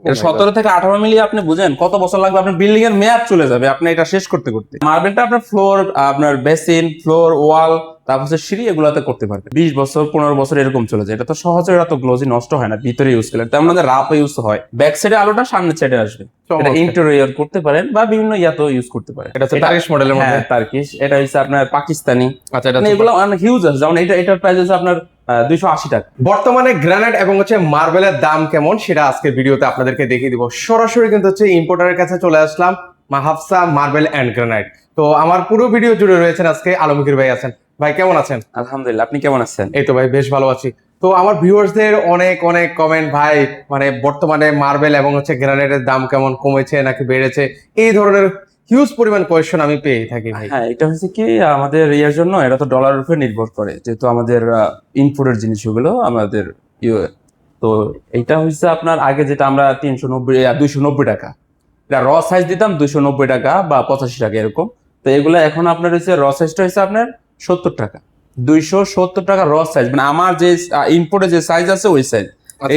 এটা 17 থেকে 18 মিলিয়ে আপনি বুঝেন কত বছর লাগবে, আপনার বিল্ডিং এর মেয়াদ চলে যাবে আপনি এটা শেষ করতে করতে। মার্বেলটা আপনার ফ্লোর, আপনার বেসিন, ফ্লোর, ওয়াল, তারপর হচ্ছে সিঁড়ি এগুলাতে করতে পারবে। 20 বছর 15 বছর এরকম চলে যায়। এটা তো সহজে এটা তো গ্লোজি নষ্ট হয় না, ভিতরে ইউজ করলে তেমন আমাদের রাপ ইউজ হয়। ব্যাক সাইডে আলোটা সামনের সাইডে আসবে। এটা ইন্টেরিয়র করতে পারেন বা বিভিন্ন ইয়াতেও ইউজ করতে পারেন। এটা হচ্ছে টার্কিশ মডেলের মধ্যে। টার্কিশ, এটা হচ্ছে আপনার পাকিস্তানি। আচ্ছা, এটা এগুলো অনেক হিউজ আছে, যেমন এটার প্রাইস হচ্ছে আপনার 280 টাকা। বর্তমানে গ্রানাইট এবং হচ্ছে মার্বেলের দাম কেমন সেটা আজকের ভিডিওতে আপনাদেরকে দেখিয়ে দিব। সরাসরি কিন্তু হচ্ছে ইম্পোর্টারের কাছে চলে আসলাম, মাহাবসা মার্বেল এন্ড গ্রানাইট। তো আমার পুরো ভিডিও জুড়ে রয়েছেন আজকে আলমগীর ভাই আছেন। ভাই কেমন আছেন? আলহামদুলিল্লাহ, আপনি কেমন আছেন? এই তো ভাই বেশ ভালো আছি। তো আমার ভিউয়ার্সদের অনেক অনেক কমেন্ট, ভাই মানে বর্তমানে মার্বেল এবং হচ্ছে গ্রানাইটের দাম কেমন, কমেছে নাকি বেড়েছে, এই ধরনের হিউজ পরিমাণ কোয়েশ্চেন আমি পেয়ে থাকি ভাই। হ্যাঁ, এটা হচ্ছে কি আমাদের ইয়ার জন্য, এটা তো ডলারের উপরে নির্ভর করে, যেহেতু আমাদের ইনপুটের জিনিসগুলো আমাদের তো এটা হচ্ছে আপনার আগে যেটা আমরা 290 টাকা এটা র সাইজ দিতাম, 290 টাকা বা 85 টাকা এরকম। তো এগুলো এখন আপনার হচ্ছে র সাইজটা হচ্ছে আপনার 70 টাকা, 270 টাকা র সাইজ, মানে আমার যে ইনপুটে যে সাইজ আছে ওই সাইজ।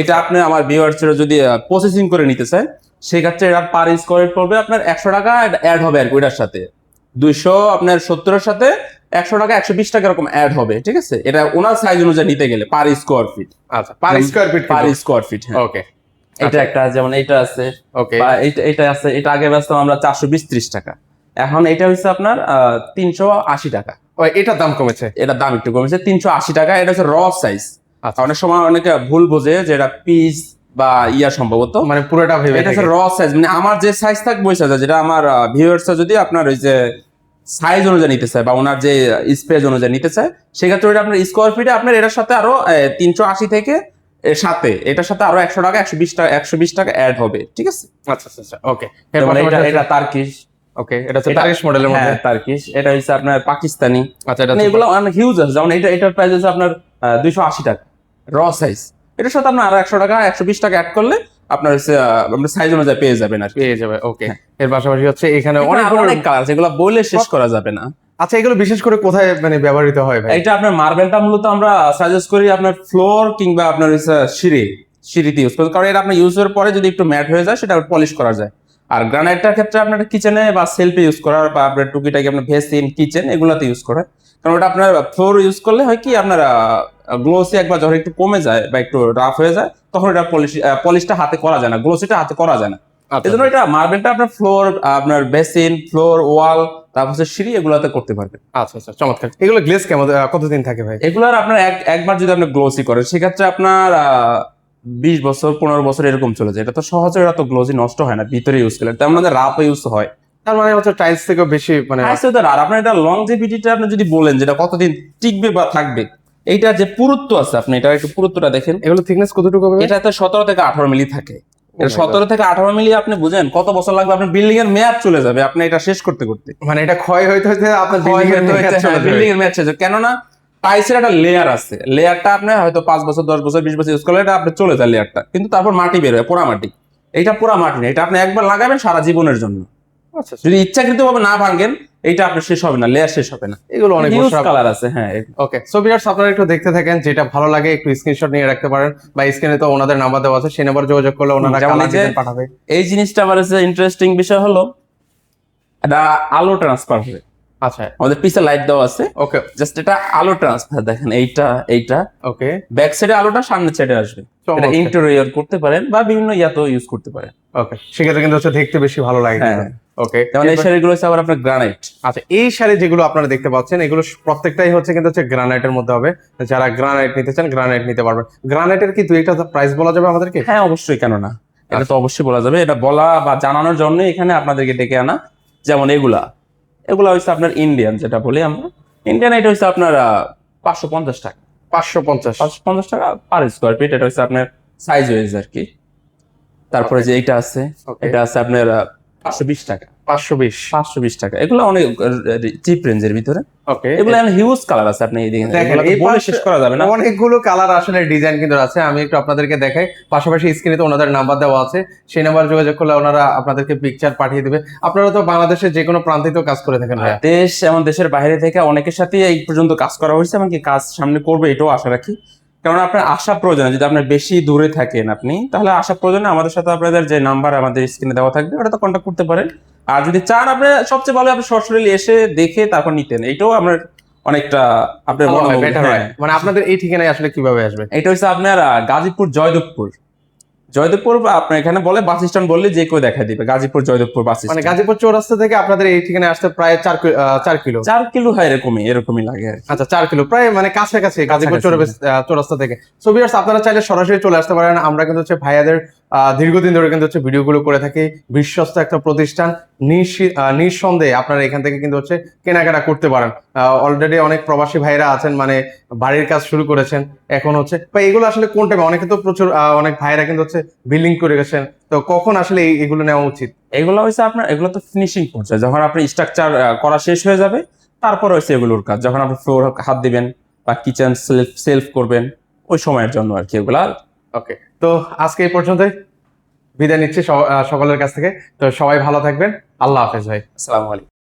এটা আপনি আমার ভিউয়ার্সরা যদি প্রসেসিং করে নিতে চায় সেক্ষেত্রে এটা পার স্কোয়ার ফিট পড়বে আপনার 100 টাকা অ্যাড হবে আর কি ওইটার সাথে। 200 আপনার 70 এর সাথে 100 টাকা 120 টাকা এরকম অ্যাড হবে, ঠিক আছে? এটা ওনার সাইজ অনুযায়ী নিতে গেলে পার স্কোয়ার ফিট। আচ্ছা, per square feet, per square feet. হ্যাঁ, ওকে। এটা একটা, যেমন এটা আছে, ওকে, বা এটা আছে। এটা আগে বেচতাম আমরা 420-30 টাকা, এখন এটা হচ্ছে আপনার 380 টাকা। এটার দাম কমেছে? এটার দাম একটু কমেছে, 380 টাকা। এটা হচ্ছে র সাইজ। আচ্ছা, অনেক সময় অনেকে ভুল বোঝে যে এটা পিস বা ইয়া সম্ভবত, মানে পুরোটা ভেবে এটা হচ্ছে র সাইজ, মানে আমার যে সাইজ থাকবে ওই সাইজ। যেটা আমার ভিউয়ার্সরা যদি আপনার ওই যে সাইজ অনুযায়ী নিতে চায় বা ওনার যে স্পেস অনুযায়ী নিতে চায় সেক্ষেত্রে ওটা আপনার স্কোয়ার ফিটে আপনার এটার সাথে আরো 380 থেকে এর সাথে এটার সাথে আরো 100 টাকা 120 টাকা অ্যাড হবে, ঠিক আছে? আচ্ছা আচ্ছা, ওকে। এটা টার্কিশ। ওকে, এটা হচ্ছে টার্কিশ মডেলের মধ্যে। টার্কিশ, এটা হচ্ছে আপনার পাকিস্তানি। আচ্ছা, এটা এগুলো অনেক হিউজ আছে, যেমন এটার প্রাইস হচ্ছে আপনার 280 টাকা র সাইজ। এটার সাথে আপনার আরো 100 টাকা 120 টাকা অ্যাড করলে আপনার হচ্ছে আপনার সাইজ অনুযায়ী পেয়ে যাবেন আর কি। পেয়ে যাবে, ওকে। এর পাশাপাশি হচ্ছে এখানে অনেক কালার আছে, এগুলো বলে শেষ করা যাবে না। আচ্ছা, এগুলো বিশেষ করে কোথায় মানে ব্যবহৃত হয় ভাই? এটা আপনার মার্বেলটা মূলত আমরা সাজেস্ট করি আপনার ফ্লোর কিংবা আপনার হচ্ছে সিঁড়িতে ইউজ করি, কারণ এটা আপনার ইউজের পরে যদি একটু ম্যাট হয়ে যায় সেটা পলিশ করা যায়। আর গ্রানাইটটার ক্ষেত্রে আপনার কিচেনে বা সেলফে ইউজ করার বা আপনার টুকিটাকি আপনার ভেসিন, কিচেন এগুলাতে ইউজ করে, কারণ ওটা আপনার ফ্লোর ইউজ করলে হয় কি আপনার গ্লোসি একবার যখন একটু কমে যায় বা একটু রাফ হয়ে যায় তখন এটা পলিশটা হাতে করা যায় না, গ্লোসিটা হাতে করা যায় না। এই জন্য এটা মার্বেলটা আপনার ফ্লোর, আপনার বেসিন, ফ্লোর, ওয়াল, তারপর হচ্ছে সিঁড়ি এগুলাতে করতে পারবে। আচ্ছা আচ্ছা, চমৎকার। এগুলো গ্লেজ কেমন, কতদিন থাকে ভাই? এগুলার আপনার একবার যদি আপনি গ্লোসি করেন সেক্ষেত্রে আপনার 20 বছর 15 বছর এরকম চলে যায়। এটা তো সহজে এটা তো গ্লোসি নষ্ট হয় না, ভিতরে ইউজ করলে তেমন আমাদের রাপ ইউজ হয়। তার মানে হচ্ছে টাইলস থেকে বেশি মানে আর আপনার এটা লংজিভিটিটা আপনি যদি বলেন যেটা কতদিন টিকবে বা থাকবে, এইটা যে পুরুত্ব আছে আপনি এটা একটু পুরুত্বটা দেখেন। এগুলো থিকনেস কতটুকু হবে? এটাতে 17 থেকে 18 মিলি থাকে। এটা 17 থেকে 18 মিলি আপনি বুঝেন কত বছর লাগবে, আপনার বিল্ডিং এর মেয়াদ চলে যাবে আপনি এটা শেষ করতে করতে। মানে এটা ক্ষয় হইতে হইতে আপনার বিল্ডিং এর মেয়াদ চলে যাবে, কেননা টাইলসের একটা লেয়ার আছে, লেয়ারটা আপনি হয়তো 5 বছর 10 বছর 20 বছর ইউজ করলে এটা আপনি চলে যায় লেয়ারটা, কিন্তু তারপর মাটি বের হয়, পোড়া মাটি। এইটা পোড়া মাটি না, এটা আপনি একবার লাগাবেন সারা জীবনের জন্য। আচ্ছা, যদি ইচ্ছাকৃত ভাবে না ভাঙেন এইটা আপনার শেষ হবে না, লেয়ার শেষ হবে না। এগুলো অনেক হিউজ কালার আছে। হ্যাঁ, ওকে। সো ভিউয়ার্স, আপনারা একটু দেখতে থাকেন, যেটা ভালো লাগে একটু স্ক্রিনশট নিয়ে রাখতে পারেন, বা স্ক্রিনে তো ওনাদের নাম্বার দেওয়া আছে, সেই নাম্বার যোগাযোগ করলে ওনারা কালার ডিজাইন পাঠাবে। এই জিনিসটা আমার কাছে ইন্টারেস্টিং বিষয় হলো এটা আলো ট্রান্সফার হবে। আচ্ছা, আমাদের পিছে লাইট দেওয়া আছে, ওকে। জাস্ট এটা আলো ট্রান্সফার, দেখেন এইটা ওকে, ব্যাক সাইডে আলোটা সামনের সাইডে আসবে। এটা ইন্টেরিয়র করতে পারেন বা বিভিন্ন ইয়াতেও ইউজ করতে পারেন। ওকে, সেক্ষেত্রে কিন্তু হচ্ছে দেখতে বেশি ভালো লাগে। ওকে, যেমন এই শাড়িগুলো হচ্ছে আবার আপনার গ্রানাইট। আচ্ছা, এই শাড়ি যেগুলো আপনারা দেখতে পাচ্ছেন এগুলো প্রত্যেকটাই হচ্ছে কিন্তু হচ্ছে গ্রানাইটের মধ্যে হবে। যারা গ্রানাইট নিতে চান গ্রানাইট নিতে পারবেন। গ্রানাইটের কি দুই একটা প্রাইস বলা যাবে আমাদেরকে? হ্যাঁ, অবশ্যই, কেন না, এটা তো অবশ্যই বলা যাবে। এটা বলা বা জানানোর জন্য এখানে আপনাদেরকে ডেকে আনা। যেমন এগুলা হচ্ছে আপনার ইন্ডিয়ান, যেটা বলি আমরা ইন্ডিয়ান, এটা হচ্ছে আপনার 550 টাকা। 550 টাকা পার স্কোয়ার ফিট। এটা হচ্ছে আপনার সাইজ ওয়াইজ আর কি। তারপরে যে এটা আছে, এটা আছে আপনার 520 টাকা। 520 টাকা। এগুলো অনেক চিপ রেঞ্জের ভিতরে। ওকে, এগুলো হিউজ কালার আছে, আপনি এই দেখেন, বলে শেষ করা যাবে না, অনেকগুলো কালার আসলে ডিজাইন কিন্তু আছে। আমি একটু আপনাদেরকে দেখাই, পাশাপাশি স্ক্রিনে তো ওনাদের নাম্বার দেওয়া আছে, সেই নাম্বার যোগাযোগ করলে ওনারা আপনাদেরকে পিকচার পাঠিয়ে দেবে। আপনারা তো বাংলাদেশের যে কোনো প্রান্তে তো কাজ করে থাকেন ভাই। দেশ এবং দেশের বাইরে থেকে অনেকের সাথে এই পর্যন্ত কাজ করা হয়েছে, এমনকি কাজ সামনে করবে এটাও আশা রাখি। কারণ আপনার আসা প্রয়োজন যদি আপনার বেশি দূরে থাকেন আপনি, তাহলে আসা প্রয়োজনে আমাদের সাথে আপনাদের যে নাম্বার আমাদের স্ক্রিনে দেওয়া থাকবে ওটা তো কন্ট্যাক্ট করতে পারেন। আর যদি চান আপনি, সবচেয়ে ভালো আপনি সরাসরি এসে দেখে তারপর নিতেন, এইটাও আমরা অনেকটা আপনার ভালো মনে হয়, হবে। better হয়। হ্যাঁ, মানে আপনাদের এই ঠিকানায় আসলে কিভাবে আসবে? এটা হচ্ছে আপনার গাজীপুর জয়দেবপুর আপনার এখানে বলে বাস স্ট্যান্ড বললে যে কেউ দেখা দিবে, গাজীপুর জয়দেবপুর বাস মানে স্ট্যান্ড। গাজীপুর চৌরাস্তা থেকে আপনাদের এই ঠিকানায় আসতে প্রায় 4 কিলো। 4 কিলো হয়, এরকমই লাগে আর কি। আচ্ছা, 4 কিলো, প্রায় মানে কাছাকাছি গাজীপুর চৌরাস্তা থেকে। সো ভিউয়ার্স, আপনারা চাইলে সরাসরি চলে আসতে পারেন। আমরা কিন্তু হচ্ছে ভাইয়াদের দীর্ঘদিন ধরে কিন্তু হচ্ছে ভিডিওগুলো করে থাকি। বিশ্বস্ত একটা প্রতিষ্ঠান, নিঃসন্দেহে আপনারা এখান থেকে কিন্তু হচ্ছে কেনাকাটা করতে পারেন। অলরেডি অনেক প্রবাসী ভাইরা আছেন, মানে বাড়ির কাজ শুরু করেছেন এখন হচ্ছে, বা এগুলো আসলে কোন টাইমে, অনেকে তো প্রচুর অনেক ভাইরা কিন্তু হচ্ছে বিল্ডিং করে গেছেন, তো কখন আসলে এগুলো নেওয়া উচিত? এগুলো হচ্ছে আপনার, এগুলো তো ফিনিশিং পর্যায়ে, যখন আপনার স্ট্রাকচার করা শেষ হয়ে যাবে তারপর হচ্ছে এগুলোর কাজ, যখন আপনি ফ্লোর হাত দিবেন বা কিচেন সেলফ করবেন ওই সময়ের জন্য আর কি এগুলা। ওকে, তো আজকে এই পর্যন্তই, বিদায় নিচ্ছি সকলের কাছ থেকে। তো সবাই ভালো থাকবেন, আল্লাহ হাফেজ ভাই। আসসালামু আলাইকুম।